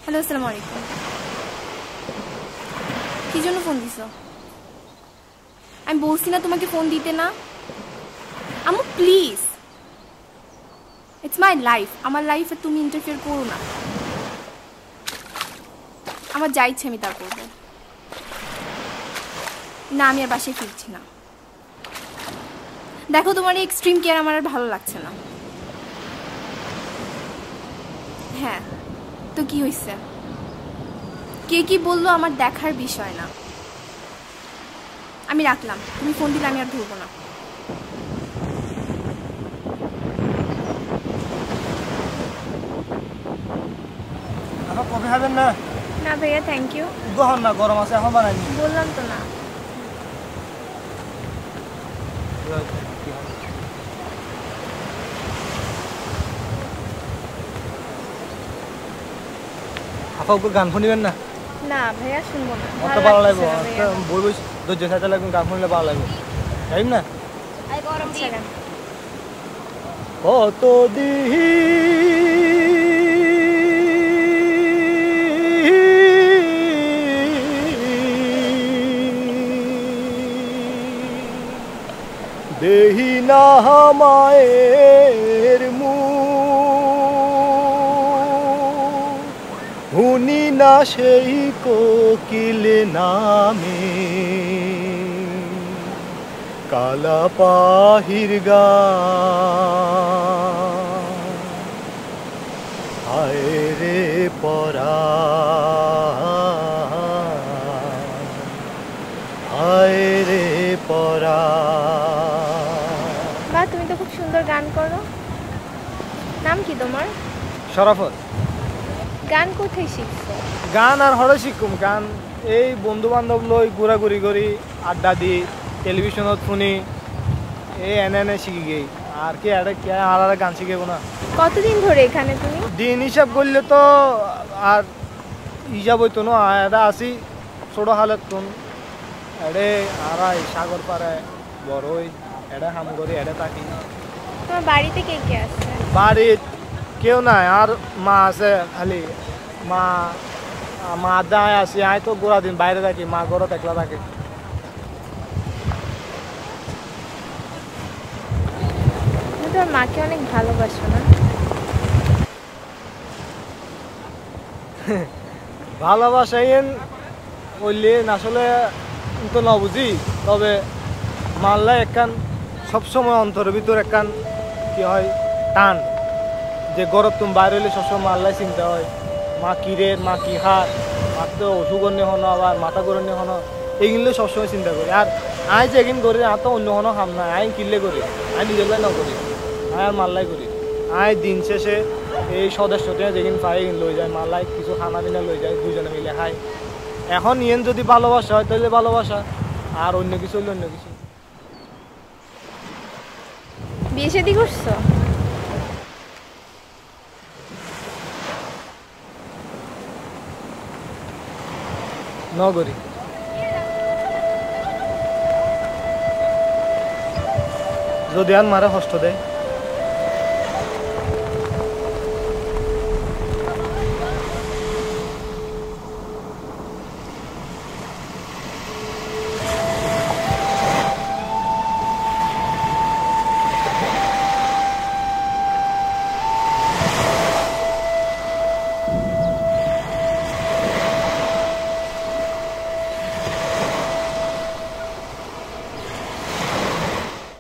Hello, আসসালামু আলাইকুম। কি জন্য ফোন দিছো? আমি বলছি না তোমাকে ফোন দিতে না। আম্মু প্লিজ, ইটস মাই লাইফ। আমার লাইফে তুমি ইন্টারফেয়ার করো না। আমার যা ইচ্ছে আমি তা করবো। না, আমি আর বাসায় ফিরছি না। দেখো, তোমার এই এক্সট্রিম কেয়ার আমার আর ভালো লাগছে না। হ্যাঁ, তো কি হয়েছে? কে কি বললো আমার দেখার বিষয় না। আমি রাখলাম, তুমি ফোন দিলে আমি আর ধরবো না। কফি খাবেন না? না ভাইয়া, থ্যাংক ইউ। গহন না, গরম আছে, এখন বানাইনি। বললাম তো না। আপা গান শুনিবেন না? না ভাইয়া, শুনবো না। আমার তো ভালো লাগবে, বই বই ধৈর্য সাথে লাগবে, গান শুনলে ভালো লাগবে, তাই না? কত দিহি দেহি না মায়ের মুখ, শুনি না সেই কোকিল নামে, কালা পাহির গান, হায় রে পরাণ, হায় রে পরাণ। বা তুমি তো খুব সুন্দর গান করো। নাম কি তোমার? শরাফত। গান কোথায় শিখছো? গান আর হরে শিখুম। গান এই বন্ধু বান্ধব লই ঘোরাঘুরি করি, আড্ডা দিই, টেলিভিশনত শুনি, এই এনে এনে শিখি গেই। আর কি আর গান শিখেবো না। কতদিন ধরে এখানে তুমি? দিন হিসাব করলে তো আর হিসাব হইতো না। এটা আসি ছোট হালত তুন এডে আড়াই সাগর পাড়ায় বড় হই, এটা হাম করি, এটা থাকি। তোমার বাড়িতে কে কে আছে? বাড়িত কেউ নাই, আর মা আছে খালি। মা মা দায় আছে, আয় তো গোড়া দিন বাইরে থাকি, মা ঘরত একলা থাকে। তুমি তোমার মাকে অনেক ভালোবাসো না? ভালোবাসাইন বললে আসলে তো না বুঝি, তবে মাল্লা একখান সবসময় অন্তরের ভিতর একখান কি হয় টান, যে গরব তুমি বাইরে হইলে সবসময় মাল্লাই চিন্তা হয়, মা কি রে, মা কি হার, মার তো অসুগণ্য হনো, আবার মাথা গরণ্য হনো, এইগুলো সবসময় চিন্তা করি। আর আই যেদিন করি আর তো অন্য হনো খাম না, আই কিনলে করি, আই নিজের না করি, আই আর মাল্লাই করি। আই দিন শেষে এই সদস্যতে যেদিন পাই লই যায় মাল্লাই, কিছু খানা পিনা লই যায়, দুজনে মিলে খাই। এখন ইয়েন যদি ভালোবাসা হয় তাহলে ভালোবাসা, আর অন্য কিছু হইলে অন্য কিছু। বিয়ে শাদী করছো? নগরী যদি আর মারা কষ্ট দেয়।